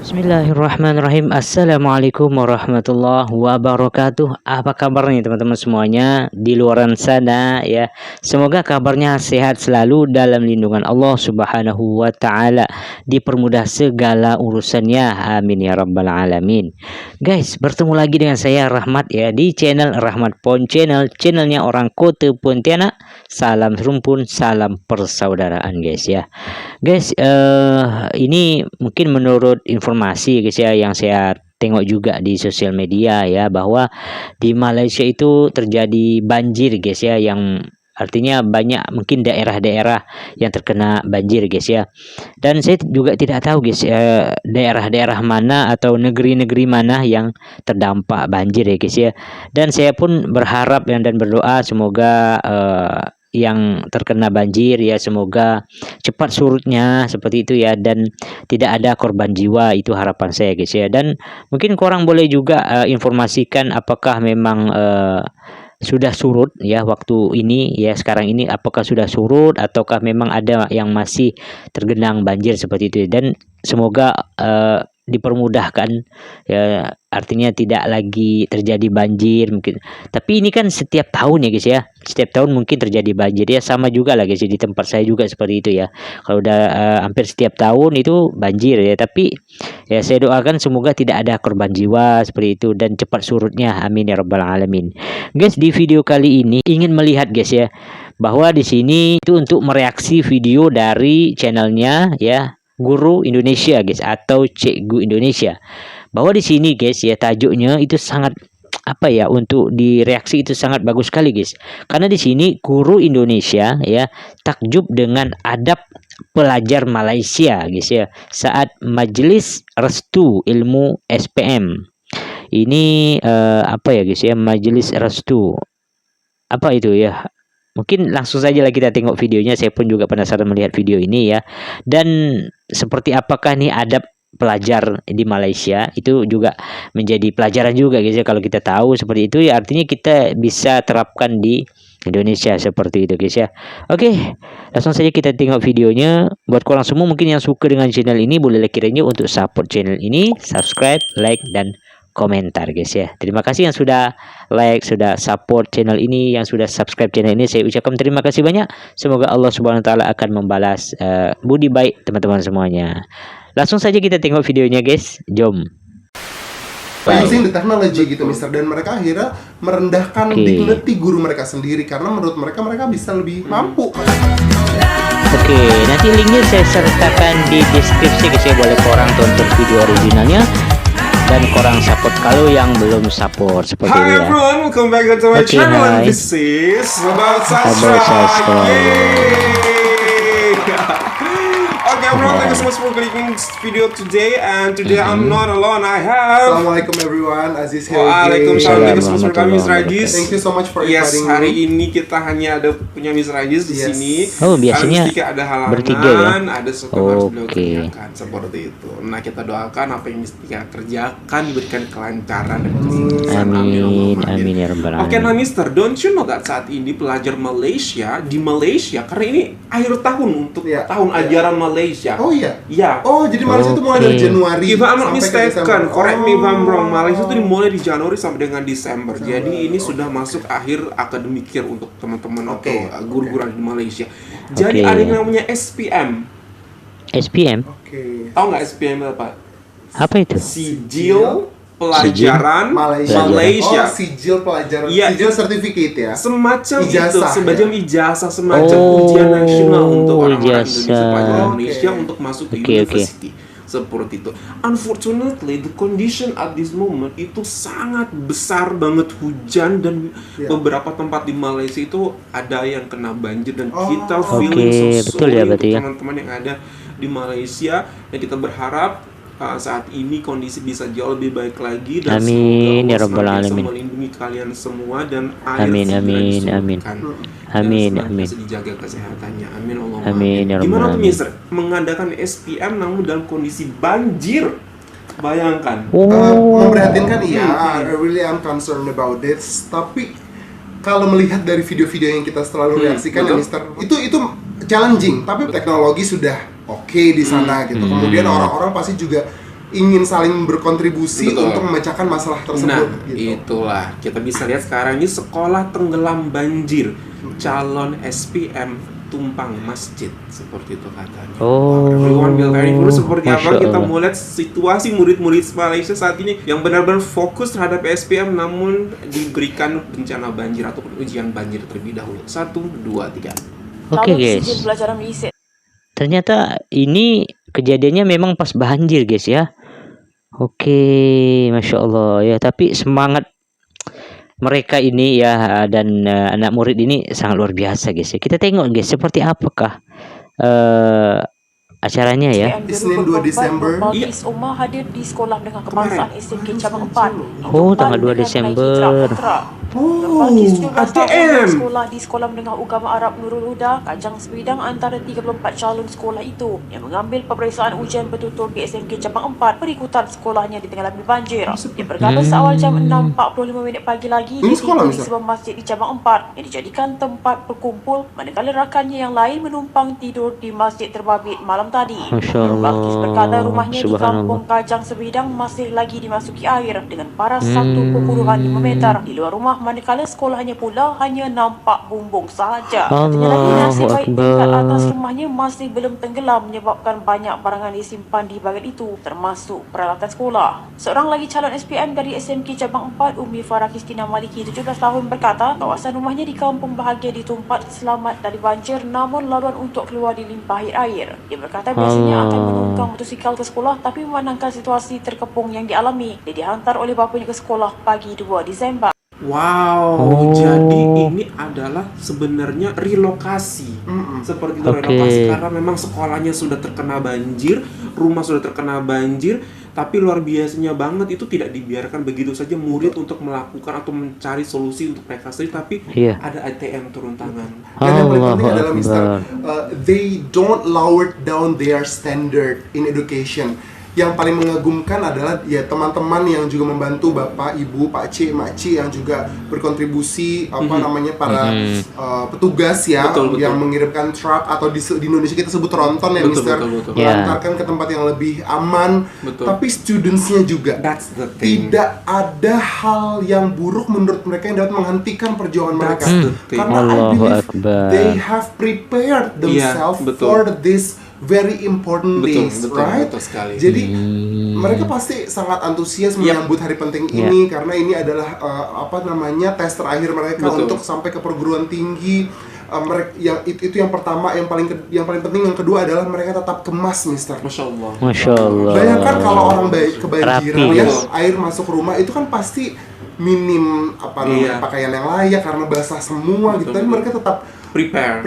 Bismillahirrahmanirrahim. Assalamualaikum warahmatullahi wabarakatuh. Apa kabar nih teman-teman semuanya di luaran sana ya. Semoga kabarnya sehat selalu dalam lindungan Allah Subhanahu wa taala. Dipermudah segala urusannya. Amin ya rabbal alamin. Guys, bertemu lagi dengan saya Rahmat ya di channel Rahmat Pon Channel, channelnya orang Kota Pontianak. Salam rumpun, salam persaudaraan guys ya. Guys, ini mungkin menurut informasi guys ya yang saya tengok juga di sosial media ya, bahwa di Malaysia itu terjadi banjir guys ya, yang artinya banyak mungkin daerah-daerah yang terkena banjir guys ya. Dan saya juga tidak tahu guys daerah-daerah mana atau negeri-negeri mana yang terdampak banjir ya guys ya. Dan saya pun berharap dan berdoa semoga yang terkena banjir ya semoga cepat surutnya seperti itu ya, dan tidak ada korban jiwa, itu harapan saya guys ya. Dan mungkin korang boleh juga informasikan apakah memang sudah surut ya waktu ini ya, sekarang ini apakah sudah surut ataukah memang ada yang masih tergenang banjir seperti itu. Dan semoga dipermudahkan ya, artinya tidak lagi terjadi banjir mungkin. Tapi ini kan setiap tahun ya guys ya, setiap tahun mungkin terjadi banjir ya, sama juga lah guys ya, di tempat saya juga seperti itu ya. Kalau udah hampir setiap tahun itu banjir ya, tapi ya saya doakan semoga tidak ada korban jiwa seperti itu dan cepat surutnya, amin ya rabbal alamin. Guys, di video kali ini ingin melihat guys ya, bahwa di sini itu untuk mereaksi video dari channelnya ya Guru Indonesia guys, atau Cikgu Indonesia. Bahwa di sini guys ya tajuknya itu sangat apa ya, untuk direaksi itu sangat bagus sekali guys. Karena di sini Guru Indonesia ya takjub dengan adab pelajar Malaysia guys ya saat Majelis Restu Ilmu SPM. Ini apa ya guys ya, Majelis Restu apa itu ya. Mungkin langsung saja lah kita tengok videonya. Saya pun juga penasaran melihat video ini ya. Dan seperti apakah nih adab pelajar di Malaysia, itu juga menjadi pelajaran juga guys ya. Kalau kita tahu seperti itu ya, artinya kita bisa terapkan di Indonesia seperti itu guys ya. Oke, langsung saja kita tengok videonya. Buat korang semua mungkin yang suka dengan channel ini, bolehlah kiranya untuk support channel ini, subscribe, like, dan komentar guys ya. Terima kasih yang sudah like, sudah support channel ini, yang sudah subscribe channel ini. Saya ucapkan terima kasih banyak. Semoga Allah Subhanahu wa taala akan membalas budi baik teman-teman semuanya. Langsung saja kita tengok videonya guys. Jom. Using the technology gitu Mister, dan mereka akhirnya merendahkan dignity guru mereka sendiri karena menurut mereka bisa lebih mampu. Oke, nanti linknya saya sertakan di deskripsi guys ya, boleh korang tonton video originalnya dan korang support kalau yang belum support seperti ini ya. Hi everyone, welcome back to my channel, and this is about Sastra. Okay everyone, thank you so much for clicking this video today, and today I'm not alone. I have Assalamualaikum everyone, Aziz here. Waalaikumsalam, thank you so much for coming, Mr. Aziz. Thank you so much for Yes, inviting hari me. ini kita hanya ada punya Mr. Aziz di sini. Oh, biasanya Jika ada halangan, bertiga ya? ada sesuatu yang harus beliau kerjakan seperti itu. Nah, kita doakan apa yang mesti kita kerjakan diberikan kelancaran dan kesuksesan. Amin ya rabbal alamin. Oke, nah Mister, don't you know that saat ini pelajar Malaysia di Malaysia, karena ini akhir tahun untuk tahun ajaran Malaysia. Oh iya. Ya. Oh, jadi Malaysia itu mulai dari Januari. If I'm not sampai ke mistaken, Desember. correct me if I'm wrong, Malaysia itu dimulai di Januari sampai dengan Desember. Jadi ini sudah masuk akhir akademik year untuk teman-teman atau guru-guru di Malaysia. Jadi ada yang namanya SPM. SPM? Tahu nggak SPM apa? Apa itu? Sijil Pelajaran Malaysia. Oh, sijil pelajaran. Ya, sijil certificate ya. Semacam ijazah, itu, semacam ijazah, semacam ujian nasional untuk orang-orang Indonesia, pelajar Indonesia untuk masuk di university. Seperti itu. Unfortunately, the condition at this moment itu sangat besar banget, hujan, dan beberapa tempat di Malaysia itu ada yang kena banjir, dan kita feeling so sorry untuk teman-teman yang ada di Malaysia, dan kita berharap saat ini kondisi bisa jauh lebih baik lagi, dan amin ya rabbal alamin, melindungi kalian semua, dan amin dijaga kesehatannya, amin Allah. Amin ya rabbal Gimana tuh alamin. Mister mengadakan SPM namun dalam kondisi banjir? Bayangkan. Memprihatinkan I really am concerned about this. Tapi kalau melihat dari video-video yang kita selalu reaksikan ya Mister, itu challenging, tapi teknologi sudah oke di sana gitu. Kemudian orang-orang pasti juga ingin saling berkontribusi Betul. untuk memecahkan masalah tersebut. Nah, gitu. itulah kita bisa lihat sekarang ini sekolah tenggelam banjir, calon SPM tumpang masjid, seperti itu katanya. Oh, Everyone will very dulu seperti apa Masya kita Allah. mau lihat situasi murid-murid Malaysia saat ini yang benar-benar fokus terhadap SPM namun diberikan bencana banjir ataupun ujian banjir terlebih dahulu. 1, 2, 3. Oke Calon guys, sijil pelajaran Malaysia. ternyata ini kejadiannya memang pas banjir guys ya. Oke, Masya Allah ya. Tapi semangat mereka ini ya dan anak murid ini sangat luar biasa guys ya. Kita tengok guys seperti apakah acaranya ya. SPM Isnin 2 Desember. Majlis Ummah hadir di Sekolah Menengah Kebangsaan SMK Cabang 4. Oh, tanggal 2 Desember. Bagi 17 tahun ATM. sekolah di Sekolah Menengah Agama Arab Nurul Huda, Kajang Sebidang antara 34 calon sekolah itu yang mengambil peperiksaan ujian bertutur di SMK Cabang 4 berikutan sekolahnya ditenggelami banjir. Dia berkata seawal jam 6.45 pagi lagi Ini dia sekolah, tiba di Mister? sebuah masjid di Cabang 4 yang dijadikan tempat berkumpul manakala rakannya yang lain menumpang tidur di masjid terbabit malam tadi. Masya Allah. Balkis berkata rumahnya di Subhanallah. kampung Kajang Sebidang masih lagi dimasuki air dengan paras 1.5 meter di luar rumah, manakala sekolahnya pula hanya nampak bumbung sahaja. Katanya lagi nasib baik tingkat Akbar. atas rumahnya masih belum tenggelam menyebabkan banyak barangan disimpan di bahagian itu termasuk peralatan sekolah. Seorang lagi calon SPM dari SMK Cabang 4, Umi Farah Kristina Maliki 17 tahun berkata kawasan rumahnya di kampung bahagia ditumpat selamat dari banjir namun laluan untuk keluar dilimpahi air. Dia berkata biasanya akan menunggang motosikal ke sekolah tapi memandangkan situasi terkepung yang dialami, dia dihantar oleh bapanya ke sekolah pagi 2 Disember. Wow, Oh. jadi ini adalah sebenarnya relokasi. Seperti itu, Oke. relokasi karena memang sekolahnya sudah terkena banjir, rumah sudah terkena banjir, tapi luar biasanya banget itu tidak dibiarkan begitu saja murid untuk melakukan atau mencari solusi untuk mereka sendiri, tapi Iya. ada ATM turun tangan. Dan yang paling penting Allahu adalah Mister, Akbar. they don't lower down their standard in education. Yang paling mengagumkan adalah ya teman-teman yang juga membantu Bapak, Ibu, Pak C, Mak C yang juga berkontribusi namanya para petugas ya Betul. yang mengirimkan truk atau di Indonesia kita sebut tronton ya Betul, Mister, betul. mengantarkan ke tempat yang lebih aman. Betul. Tapi studentsnya juga That's the thing. tidak ada hal yang buruk menurut mereka yang dapat menghentikan perjuangan mereka. That's the thing. Karena I Allahu believe Akbar. they have prepared themselves betul. for this very important Betul, days, betul, right? betul sekali. Jadi mereka pasti sangat antusias menyambut hari penting ini karena ini adalah tes terakhir mereka Betul. untuk sampai ke perguruan tinggi. Mereka yang itu yang pertama, yang paling penting, yang kedua adalah mereka tetap kemas, Mister. Masya Allah. Masya Allah. Bayangkan kalau orang kebanjiran Rapi, ya, gitu. air masuk rumah itu kan pasti minim Iya. pakaian yang layak karena basah semua gitu. Tapi betul. mereka tetap Prepare.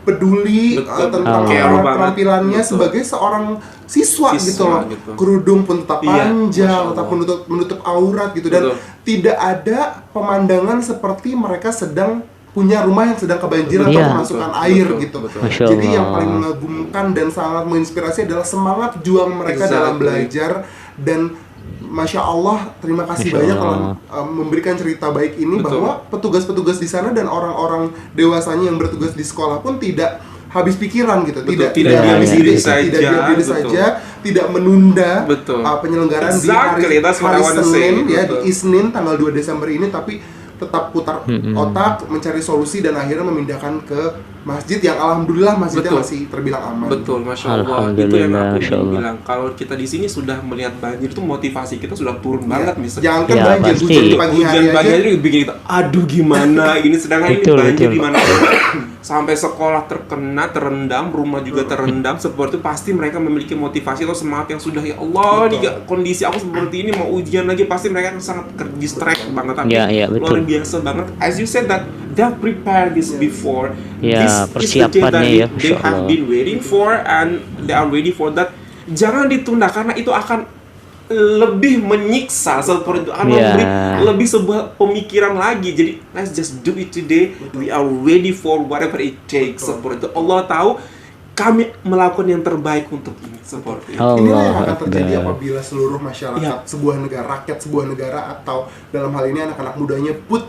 peduli Betul. tentang Care banget. penampilannya Betul. sebagai seorang siswa gitu loh. gitu. Kerudung pun tetap Iya, panjang, Masya tetap Allah. menutup aurat gitu, dan Betul. tidak ada pemandangan seperti mereka sedang punya rumah yang sedang kebanjiran atau Iya. kemasukan Betul, air betul, gitu. betul. Masya Jadi yang Allah. paling mengagumkan dan sangat menginspirasi adalah semangat juang mereka dalam Exactly. belajar. Dan Masya Allah, terima kasih Masya banyak Allah. kalau memberikan cerita baik ini. Betul. Bahwa petugas-petugas di sana dan orang-orang dewasanya yang bertugas di sekolah pun tidak habis pikiran gitu. Betul, Tidak tidak diam diri saja, tidak diam diri betul. saja, tidak menunda Betul. penyelenggaraan Exactly, that's what hari I wanna Senin say. ya, Betul. di Isnin tanggal 2 Desember ini, tapi tetap putar otak, mencari solusi, dan akhirnya memindahkan ke masjid yang alhamdulillah masjidnya Betul. masih terbilang aman. Betul, Masya Allah. Itu yang Alhamdulillah, aku Masya Allah. bilang. Kalau kita di sini sudah melihat banjir itu motivasi kita sudah turun banget, misalnya. Jangan kan Ya, banjir, pasti. hujan di pagi hari Hujan pagi aja. hari bikin kita, aduh gimana ini, sedangkan Betul, ini banjir betul. di mana sampai sekolah terendam, rumah juga terendam, seperti itu pasti mereka memiliki motivasi atau semangat yang sudah, ya Allah, di kondisi aku seperti ini mau ujian lagi, pasti mereka akan sangat distract banget. Tapi Ya, luar betul. biasa banget. As you said that they have prepared this before. Ya, This is the day that persiapannya ya, they Masya have Allah. been waiting for and they are ready for that. Jangan ditunda karena itu akan lebih menyiksa, seperti itu akan Ya. memberi lebih sebuah pemikiran lagi. Jadi let's just do it today. We are ready for whatever it takes. Seperti itu Allah tahu kami melakukan yang terbaik untuk ini, seperti itu. Inilah yang Allahu akan terjadi Akbar. apabila seluruh masyarakat Ya. sebuah negara, rakyat sebuah negara, atau dalam hal ini anak-anak mudanya put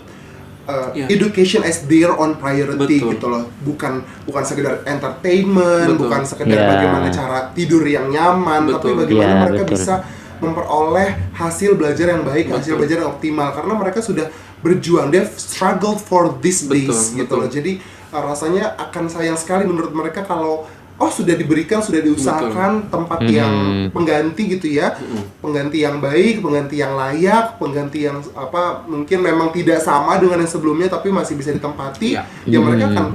education as their own priority Betul. gitu loh, bukan sekedar entertainment, Betul. bukan sekedar Ya. bagaimana cara tidur yang nyaman, tapi Betul. bagaimana Ya, mereka betul. bisa memperoleh hasil belajar yang baik, hasil Betul. belajar yang optimal, karena mereka sudah berjuang, they've struggled for these Betul, days gitu betul. loh. Jadi rasanya akan sayang sekali menurut mereka kalau sudah diberikan, sudah diusahakan tempat yang pengganti gitu ya, pengganti yang baik, pengganti yang layak, pengganti yang mungkin memang tidak sama dengan yang sebelumnya tapi masih bisa ditempati, ya mereka akan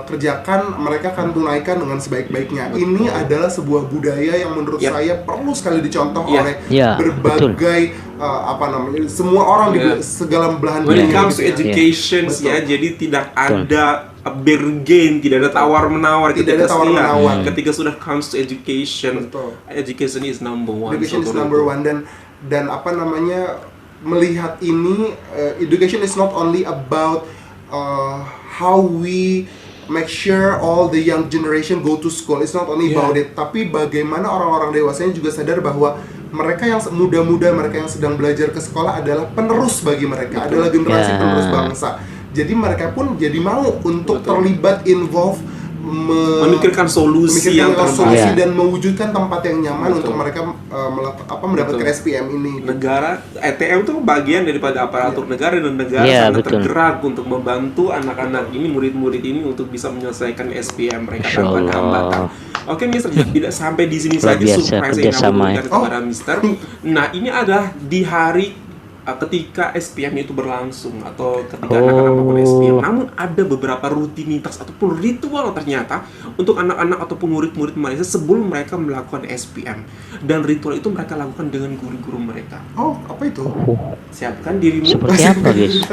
kerjakan, mereka akan tunaikan dengan sebaik-baiknya. Ini adalah sebuah budaya yang menurut saya perlu sekali dicontoh oleh berbagai semua orang di segala belahan When dunia. it comes to gitu ya. education ya, jadi tidak ada bargain, tidak ada tawar-menawar, Tidak ada tawar-menawar. ketika sudah comes to education. Betul. Education is number one. Education is number one, dan melihat ini, education is not only about how we make sure all the young generation go to school. It's not only about it, tapi bagaimana orang-orang dewasanya juga sadar bahwa mereka yang muda-muda, mereka yang sedang belajar ke sekolah adalah penerus bagi mereka, adalah generasi penerus bangsa. Jadi mereka pun jadi mau untuk terlibat, involve, memikirkan solusi yang terbaik dan mewujudkan tempat yang nyaman untuk mereka mendapatkan SPM ini. Negara ETM itu bagian daripada aparatur negara, dan negara sangat tergerak untuk membantu anak-anak ini, murid-murid ini untuk bisa menyelesaikan SPM mereka tanpa hambatan. Oke, Mister, tidak sampai di sini saja surprise yang kamu berikan kepada Mister. Nah, ini adalah di hari ketika SPM itu berlangsung atau ketika anak-anak melakukan SPM. Namun ada beberapa rutinitas ataupun ritual ternyata untuk anak-anak ataupun murid-murid Malaysia sebelum mereka melakukan SPM, dan ritual itu mereka lakukan dengan guru-guru mereka. Apa itu? Siapkan dirimu. Seperti apa, guys?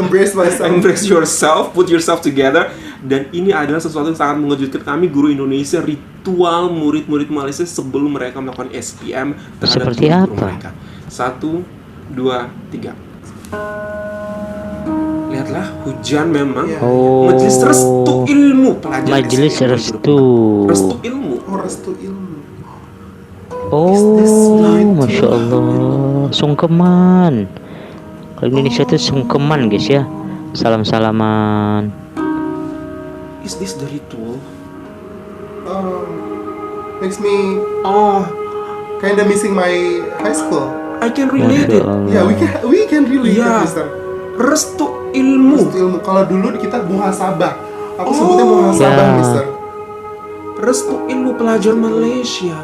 Embrace yourself, put yourself together. Dan ini adalah sesuatu yang sangat mengejutkan kami guru Indonesia, ritual murid-murid Malaysia sebelum mereka melakukan SPM terhadap guru mereka. 1, 2, 3. Lihatlah, hujan memang. Majelis restu ilmu pelajaran. Majelis restu. Restu ilmu. Restu ilmu. Masya Allah, sungkeman. Kalau Indonesia itu sungkeman, guys ya. Salam-salaman. Is this the ritual? Makes me kinda missing my high school. I can relate it. Yeah, we can relate it, Mister. Restu ilmu. Restu ilmu. Kalau dulu kita muhasabah. Aku sebutnya muhasabah, Mister. Restu ilmu pelajar Malaysia.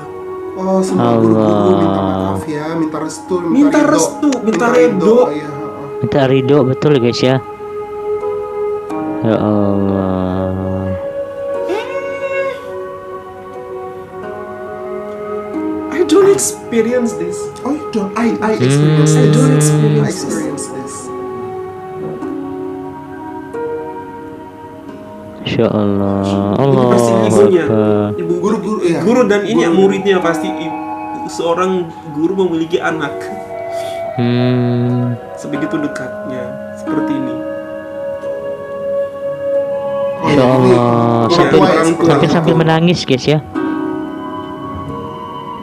Semua guru-guru minta maaf ya, minta restu, minta restu, minta ridho. Minta ridho, betul guys ya. Ya Allah. I don't experience this. Oh, you don't? I experience this. I don't experience I experience this. Masya Allah. Allah. Pasti ibunya, ibu guru-guru, ya. Guru dan ini yang muridnya pasti seorang guru memiliki anak. Sebegitu dekatnya, seperti ini. Masya Allah. Sampai menangis guys ya.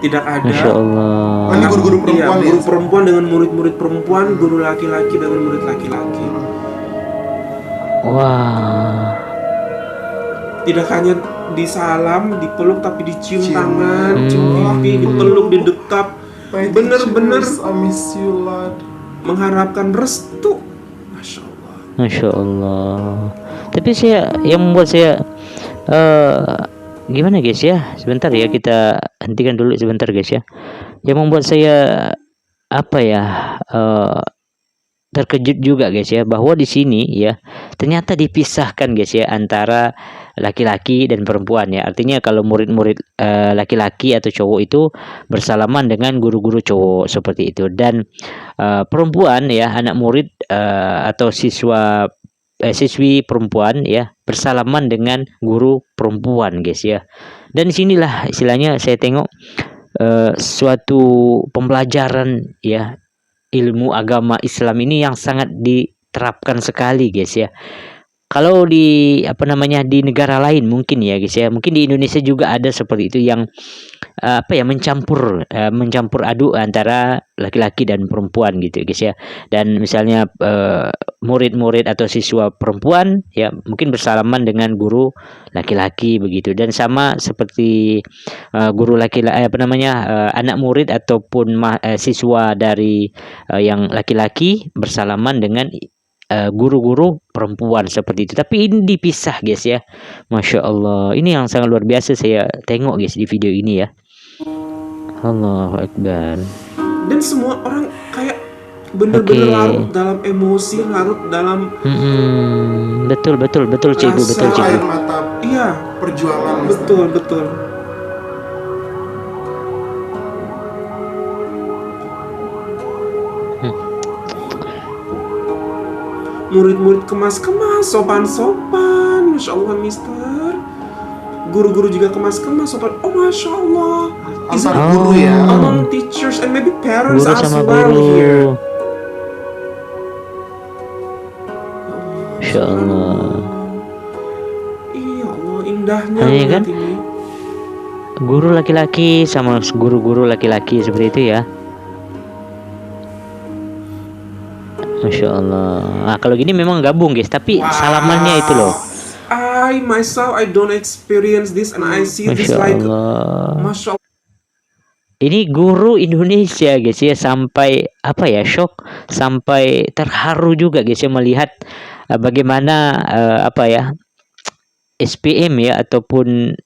Tidak ada. Masya Allah. Ini guru-guru perempuan, guru perempuan dengan murid-murid perempuan, guru laki-laki dengan murid laki-laki. Wah. Tidak hanya disalam, dipeluk, tapi dicium tangan, cium pipi, dipeluk, didekap. Bener-bener mengharapkan restu. Masya Allah. Masya Allah. Tapi yang membuat saya gimana guys ya? Sebentar ya, kita hentikan dulu sebentar guys ya. Yang membuat saya terkejut juga guys ya, bahwa di sini ya ternyata dipisahkan guys ya antara laki-laki dan perempuan ya. Artinya kalau murid-murid laki-laki atau cowok itu bersalaman dengan guru-guru cowok seperti itu, dan perempuan ya, anak murid atau siswi perempuan ya bersalaman dengan guru perempuan guys ya. Dan disinilah istilahnya saya tengok suatu pembelajaran ya ilmu agama Islam ini yang sangat diterapkan sekali guys ya. Kalau di di negara lain mungkin ya guys ya, mungkin di Indonesia juga ada seperti itu, yang mencampur aduk antara laki-laki dan perempuan gitu guys ya. Dan misalnya murid-murid atau siswa perempuan ya mungkin bersalaman dengan guru laki-laki begitu, dan sama seperti guru anak murid ataupun siswa dari yang laki-laki bersalaman dengan guru-guru perempuan seperti itu. Tapi ini dipisah guys ya. Masya Allah, ini yang sangat luar biasa saya tengok guys di video ini ya. Allahu Akbar. Dan semua orang kayak bener-bener larut dalam emosi, larut dalam betul cikgu, betul cikgu. Air mata, iya, perjuangan. Betul. Murid-murid kemas-kemas, sopan-sopan, Masya Allah mister. Guru-guru juga kemas-kemas, sopan. Oh Masya Allah. Antar guru ya. Among teachers and maybe parents Guru as sama well guru. here. Masya Allah. Iya Allah, indahnya Iya kan? ini. Guru laki-laki sama guru-guru laki-laki seperti itu ya. Masya Allah. Nah, kalau gini memang gabung guys, tapi salamannya itu loh. I myself I don't experience this and I see this Masya like Allah. Masya Allah. Ini guru Indonesia guys ya, sampai shock, sampai terharu juga guys ya melihat bagaimana SPM ya ataupun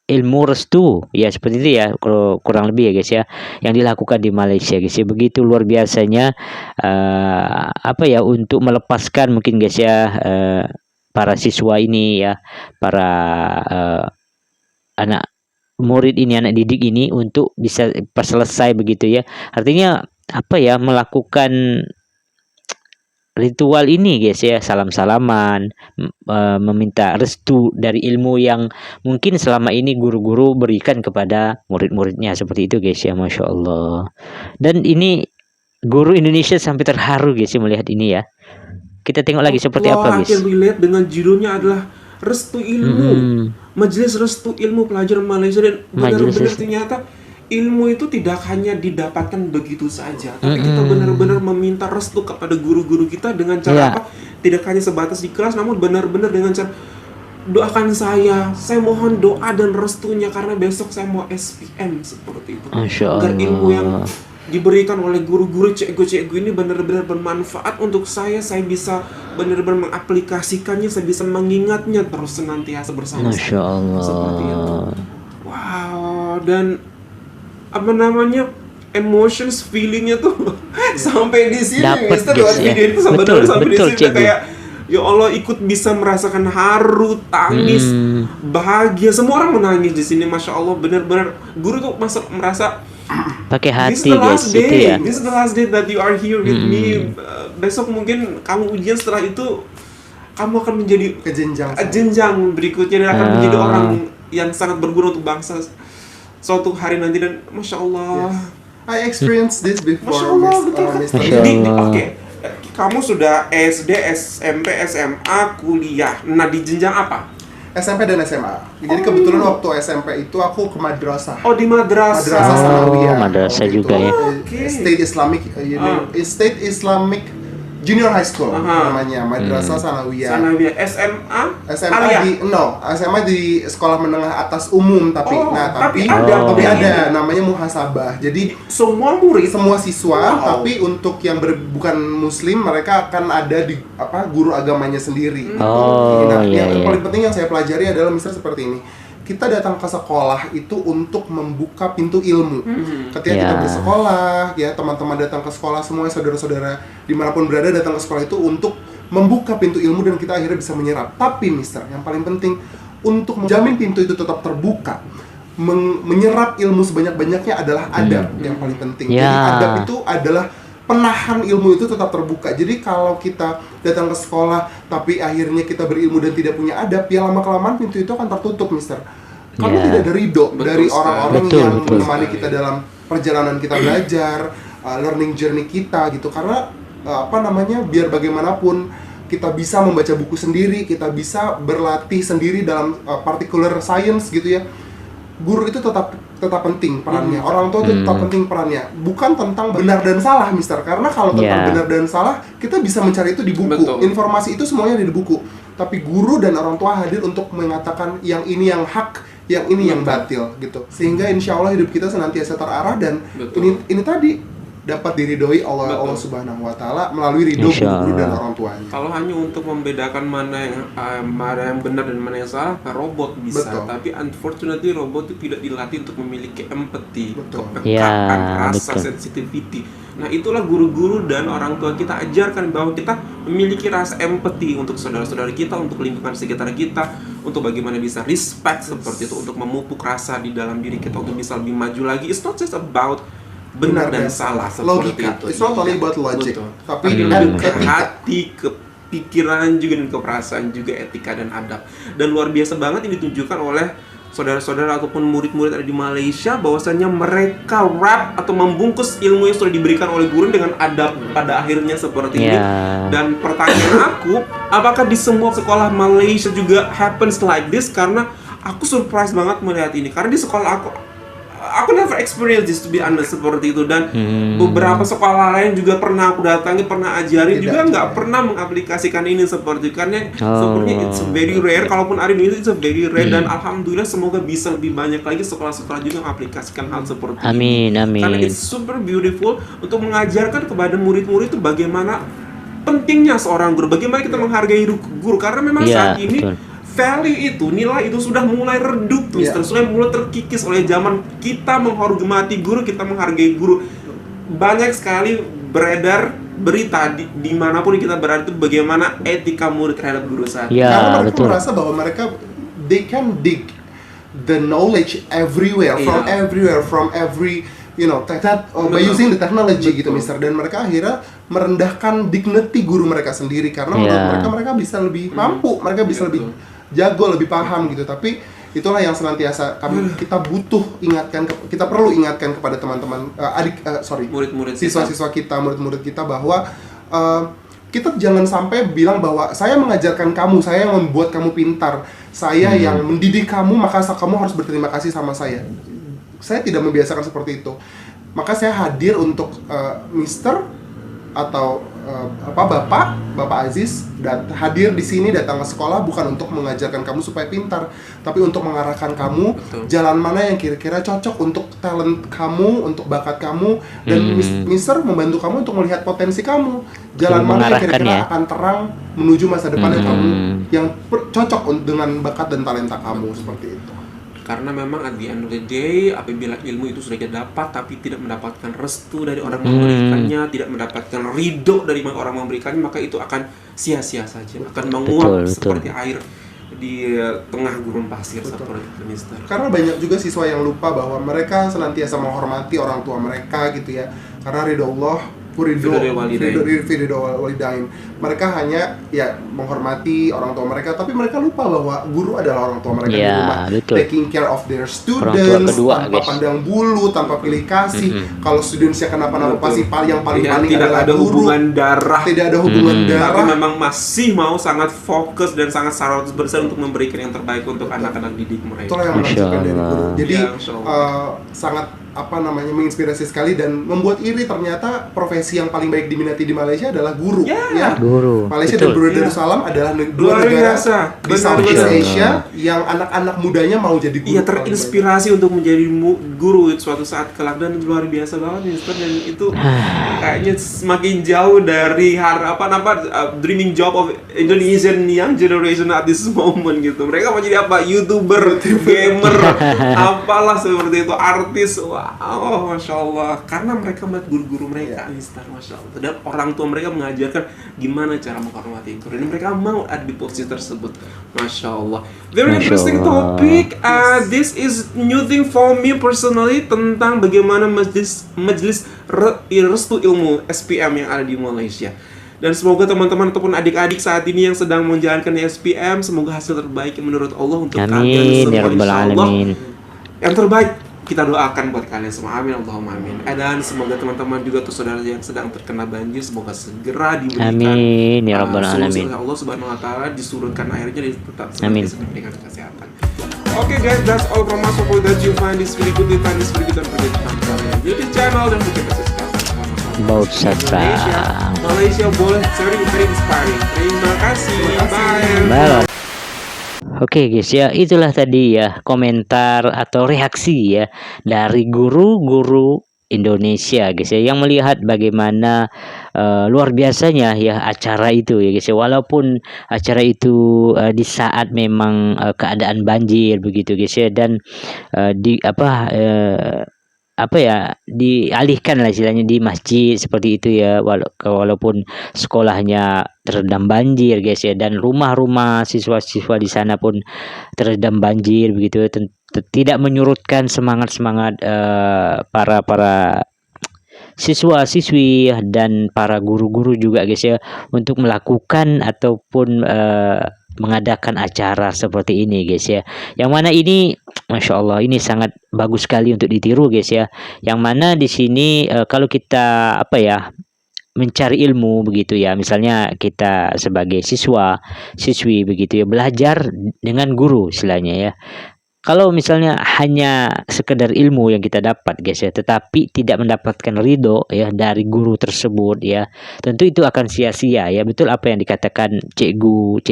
ilmu restu ya seperti itu ya, kalau kurang lebih ya guys ya, yang dilakukan di Malaysia guys ya. Begitu luar biasanya untuk melepaskan mungkin guys ya para siswa ini ya, para anak murid ini, anak didik ini untuk bisa selesai begitu ya. Artinya melakukan ritual ini guys ya, salam-salaman, meminta restu dari ilmu yang mungkin selama ini guru-guru berikan kepada murid-muridnya seperti itu guys ya. Masya Allah. Dan ini guru Indonesia sampai terharu guys ya melihat ini ya. Kita tengok lagi seperti apa guys. Yang dilihat dengan judulnya adalah Restu Ilmu. Majelis Restu Ilmu Pelajar Malaysia, dan benar-benar ternyata ilmu itu tidak hanya didapatkan begitu saja, tapi kita benar-benar meminta restu kepada guru-guru kita dengan cara apa? Tidak hanya sebatas di kelas, namun benar-benar dengan cara doakan saya mohon doa dan restunya karena besok saya mau SPM seperti itu. Agar ilmu yang diberikan oleh guru-guru, cikgu-cikgu ini benar-benar bermanfaat untuk saya bisa benar-benar mengaplikasikannya, saya bisa mengingatnya terus senantiasa bersama Masya Allah. seperti itu. Wow, dan emotions, feelingnya tuh sampai di sini. Dapet Mister video itu sampai di sini cikgu. Kayak ya Allah, ikut bisa merasakan haru, tangis, bahagia. Semua orang menangis di sini, Masya Allah. Benar-benar guru tuh merasa pakai hati guys itu ya. This is the last day that you are here with me. Besok mungkin kamu ujian, setelah itu kamu akan menjadi jenjang berikutnya dan akan menjadi orang yang sangat berguna untuk bangsa suatu hari nanti. Dan Masya Allah, I experienced this before. Masya Allah, betul kan? Oke, kamu sudah SD, SMP, SMA, kuliah. Nah, di jenjang apa? SMP dan SMA. Jadi kebetulan waktu SMP itu aku ke madrasah. Oh, di madrasah. Madrasah Sanawiyah. Madrasah juga ya. State Islamic Junior High School namanya, Madrasah Sanawiyah. SMA di sekolah menengah atas umum tapi tapi ada namanya muhasabah. Jadi semua murid, semua siswa, tapi untuk yang bukan muslim mereka akan ada di guru agamanya sendiri. Yang paling penting yang saya pelajari adalah misalnya seperti ini. Kita datang ke sekolah itu untuk membuka pintu ilmu. Ketika kita bersekolah, ya teman-teman datang ke sekolah, semua saudara-saudara dimanapun berada datang ke sekolah itu untuk membuka pintu ilmu dan kita akhirnya bisa menyerap. Tapi mister, yang paling penting untuk menjamin pintu itu tetap terbuka, menyerap ilmu sebanyak-banyaknya adalah adab yang paling penting. Jadi adab itu adalah penahan ilmu itu tetap terbuka. Jadi kalau kita datang ke sekolah tapi akhirnya kita berilmu dan tidak punya adab, ya lama-kelamaan pintu itu akan tertutup, mister. Kalau tidak ada ridho dari orang-orang yang menemani kita dalam perjalanan kita belajar, learning journey kita gitu. Karena biar bagaimanapun kita bisa membaca buku sendiri, kita bisa berlatih sendiri dalam particular science gitu ya. guru itu tetap penting perannya, orang tua itu tetap penting perannya, bukan tentang benar dan salah, Mister. Karena kalau tentang benar dan salah, kita bisa mencari itu di buku. Betul. Informasi itu semuanya ada di buku. Tapi guru dan orang tua hadir untuk mengatakan yang ini yang hak, yang ini yang batil gitu. Sehingga insya Allah hidup kita senantiasa terarah dan ini tadi dapat diridhoi Allah Subhanahu wa taala melalui ridho guru dan orang tuanya. Kalau hanya untuk membedakan mana yang benar dan mana yang salah, robot bisa. Tapi unfortunately robot itu tidak dilatih untuk memiliki empati, kepekaan, rasa sensitivity. Nah, itulah guru-guru dan orang tua kita ajarkan bahwa kita memiliki rasa empati untuk saudara-saudara kita, untuk lingkungan sekitar kita, untuk bagaimana bisa respect seperti itu, untuk memupuk rasa di dalam diri kita untuk bisa lebih maju lagi. It's not just about benar dan salah seperti logika. itu. It's not only about logic, tapi lebih ke hati, ke pikiran juga dan ke perasaan juga, etika dan adab. Dan luar biasa banget ini ditunjukkan oleh saudara-saudara ataupun murid-murid ada di Malaysia, bahwasanya mereka wrap atau membungkus ilmu yang sudah diberikan oleh guru dengan adab pada akhirnya seperti ini. Dan pertanyaan aku, apakah di semua sekolah Malaysia juga happens like this? Karena aku surprise banget melihat ini, karena di sekolah aku never experience this to be honest seperti itu. Dan beberapa sekolah lain juga pernah aku datangi, pernah ajari juga nggak pernah mengaplikasikan ini seperti itu. Karena sepertinya it's very rare, kalaupun ada ini it's very rare. Dan alhamdulillah semoga bisa lebih banyak lagi sekolah-sekolah juga mengaplikasikan hal seperti ini. Amin. Karena it's super beautiful untuk mengajarkan kepada murid-murid itu bagaimana pentingnya seorang guru, bagaimana kita menghargai guru. Karena memang saat ini value itu, nilai itu sudah mulai redup, Mister. Sudah mulai terkikis oleh zaman. Kita menghormati guru, kita menghargai guru. Banyak sekali beredar berita dimanapun kita berada itu bagaimana etika murid terhadap guru saat ini. Karena mereka merasa bahwa mereka they can dig the knowledge everywhere, from every by using the technology gitu, Mister. Dan mereka akhirnya merendahkan dignity guru mereka sendiri karena menurut mereka bisa lebih mampu, mereka bisa lebih jago, lebih paham gitu. Tapi itulah yang senantiasa kita perlu ingatkan kepada teman-teman murid-murid siswa-siswa kita, murid-murid kita, bahwa kita jangan sampai bilang bahwa saya mengajarkan kamu, saya yang membuat kamu pintar, saya yang mendidik kamu, maka kamu harus berterima kasih sama saya. Saya tidak membiasakan seperti itu. Maka saya hadir untuk Mister atau Bapak Aziz hadir di sini, datang ke sekolah bukan untuk mengajarkan kamu supaya pintar, tapi untuk mengarahkan kamu jalan mana yang kira-kira cocok untuk talent kamu, untuk bakat kamu, dan Mister membantu kamu untuk melihat potensi kamu, jalan mana yang kira-kira akan terang menuju masa depan yang cocok dengan bakat dan talenta kamu, seperti itu. Karena memang at the end of the day, apabila ilmu itu sudah dapat tapi tidak mendapatkan restu dari orang memberikannya, tidak mendapatkan ridho dari orang memberikannya, maka itu akan sia-sia saja, akan menguap seperti air di tengah gurun pasir seperti itu, Mister. Karena banyak juga siswa yang lupa bahwa mereka senantiasa menghormati orang tua mereka gitu ya. Karena ridho Allah, ridho walidain. Mereka hanya menghormati orang tua mereka, tapi mereka lupa bahwa guru adalah orang tua mereka di rumah, taking care of their students tanpa pandang bulu, tanpa pilih kasih. Kalau studentsnya kenapa-napa pasti yang paling tidak adalah ada guru. Tidak ada hubungan darah. Tapi memang masih mau sangat fokus dan sangat 100% untuk memberikan yang terbaik untuk anak-anak didik mereka. Itulah yang menunjukkan dari guru. Jadi sangat menginspirasi sekali dan membuat iri. Ternyata profesi yang paling baik diminati di Malaysia adalah guru. Guru. Malaysia dan Brunei Darussalam adalah dua negara di Southeast Asia yang anak-anak mudanya mau jadi guru. Terinspirasi untuk menjadi guru suatu saat kelak, dan luar biasa banget, Mister. Dan itu kayaknya semakin jauh dari dreaming job of Indonesian young generation at this moment gitu. Mereka mau jadi apa? YouTuber, gamer, apalah seperti itu, artis. Wow, Masya Allah. Karena mereka melihat guru-guru mereka, Mister, Masya Allah. Dan orang tua mereka mengajarkan gimana cara menghormati guru, dan mereka mau ada di posisi tersebut. Masya Allah. Very interesting topic. This is new thing for me personally, tentang bagaimana majelis restu ilmu SPM yang ada di Malaysia. Dan semoga teman-teman ataupun adik-adik saat ini yang sedang menjalankan SPM, semoga hasil terbaik menurut Allah untuk kalian semua, insyaallah. Yang terbaik kita doakan buat kalian semua, amin Allahumma amin. Dan semoga teman-teman juga tuh saudara yang sedang terkena banjir, semoga segera diberikan amin ya rabbal alamin. Allah Subhanahu wa taala, disurunkan airnya, tetap diberikan kesehatan. Oke guys, that's all from us. Hope that you find this video good. Find this video, don't forget to subscribe to YouTube channel. Don't forget to subscribe to Baut Satra. Malaysia Ball, very inspiring. Terima kasih. Bye. Balon. Oke guys ya, itulah tadi ya komentar atau reaksi ya dari guru-guru Indonesia guys ya, yang melihat bagaimana luar biasanya ya acara itu ya guys ya, walaupun acara itu di saat memang keadaan banjir begitu guys ya, dan di apa ya, dialihkan lah istilahnya di masjid seperti itu ya, walaupun sekolahnya terendam banjir guys ya, dan rumah-rumah siswa-siswa di sana pun terendam banjir begitu, tidak menyurutkan semangat para siswa-siswi dan para guru-guru juga guys ya, untuk melakukan ataupun mengadakan acara seperti ini guys ya, yang mana ini Masya Allah ini sangat bagus sekali untuk ditiru guys ya, yang mana di sini kalau kita mencari ilmu begitu ya, misalnya kita sebagai siswi begitu ya, belajar dengan guru istilahnya ya. Kalau misalnya hanya sekedar ilmu yang kita dapat guys ya, tetapi tidak mendapatkan ridho ya dari guru tersebut ya, tentu itu akan sia-sia ya. Betul apa yang dikatakan cikgu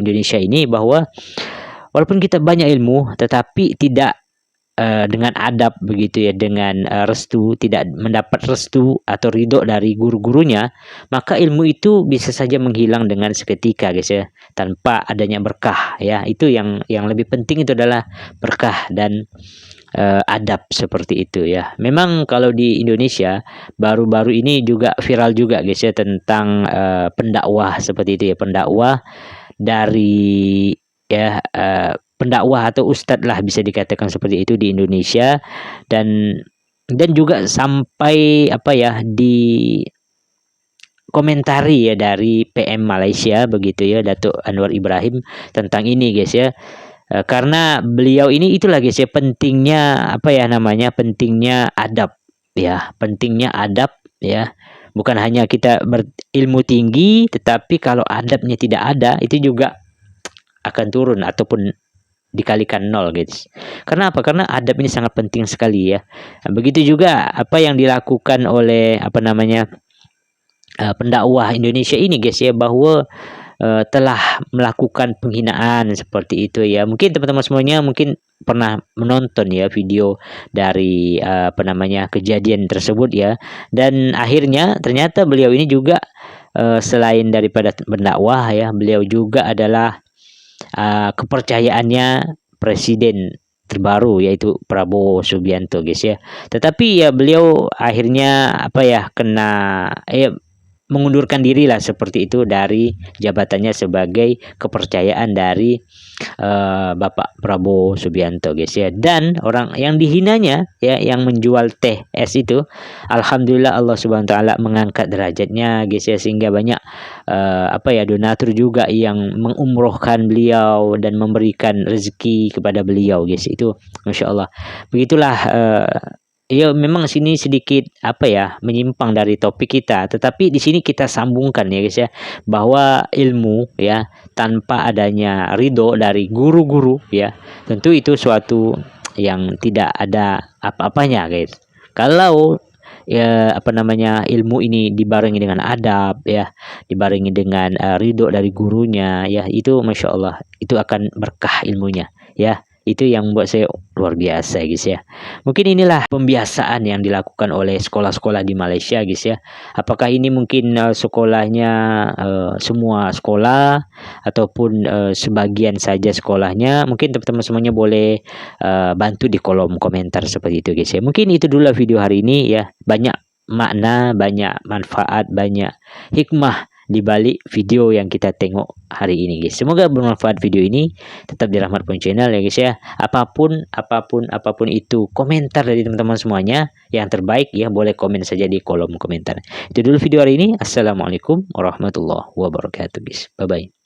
Indonesia ini, bahwa walaupun kita banyak ilmu tetapi tidak dengan adab begitu ya, dengan restu, tidak mendapat restu atau ridho dari guru-gurunya, maka ilmu itu bisa saja menghilang dengan seketika guys ya, tanpa adanya berkah ya. Itu yang lebih penting itu adalah berkah dan adab seperti itu ya. Memang kalau di Indonesia baru-baru ini juga viral juga guys ya, tentang pendakwah seperti itu ya, pendakwah dari pendakwah atau ustadz lah bisa dikatakan seperti itu di Indonesia, dan juga sampai di komentari ya dari PM Malaysia begitu ya, Datuk Anwar Ibrahim, tentang ini guys ya. Karena beliau ini itulah guys ya, pentingnya pentingnya adab ya, bukan hanya kita berilmu tinggi, tetapi kalau adabnya tidak ada, itu juga akan turun ataupun dikalikan 0 guys. Karena apa? Karena adab ini sangat penting sekali ya. Begitu juga apa yang dilakukan oleh pendakwah Indonesia ini guys ya, bahwa telah melakukan penghinaan seperti itu ya. Mungkin teman-teman semuanya mungkin pernah menonton ya video dari kejadian tersebut ya, dan akhirnya ternyata beliau ini juga selain daripada pendakwah ya, beliau juga adalah kepercayaannya presiden terbaru, yaitu Prabowo Subianto guys ya. Tetapi ya beliau akhirnya mengundurkan diri lah seperti itu dari jabatannya sebagai kepercayaan dari Bapak Prabowo Subianto guys ya. Dan orang yang dihinanya ya, yang menjual teh es itu, alhamdulillah Allah Subhanahu wa taala mengangkat derajatnya guys ya, sehingga banyak donatur juga yang mengumrohkan beliau dan memberikan rezeki kepada beliau guys. Itu Masya Allah. Begitulah ya, memang sini sedikit menyimpang dari topik kita, tetapi di sini kita sambungkan ya guys ya, bahwa ilmu ya tanpa adanya ridho dari guru-guru ya, tentu itu suatu yang tidak ada apa-apanya guys. Kalau ilmu ini dibarengi dengan adab ya, dibarengi dengan ridho dari gurunya ya, itu Masya Allah, itu akan berkah ilmunya ya. Itu yang membuat saya luar biasa guys ya. Mungkin inilah pembiasaan yang dilakukan oleh sekolah-sekolah di Malaysia guys ya. Apakah ini mungkin sekolahnya semua sekolah ataupun sebagian saja sekolahnya? Mungkin teman-teman semuanya boleh bantu di kolom komentar seperti itu guys ya. Mungkin itu dulu video hari ini ya. Banyak makna, banyak manfaat, banyak hikmah di balik video yang kita tengok hari ini guys. Semoga bermanfaat video ini. Tetap di Rahmat Point Channel ya guys ya. Apapun itu komentar dari teman-teman semuanya yang terbaik ya, boleh komen saja di kolom komentar. Itu dulu video hari ini. Assalamualaikum warahmatullahi wabarakatuh guys. Bye bye.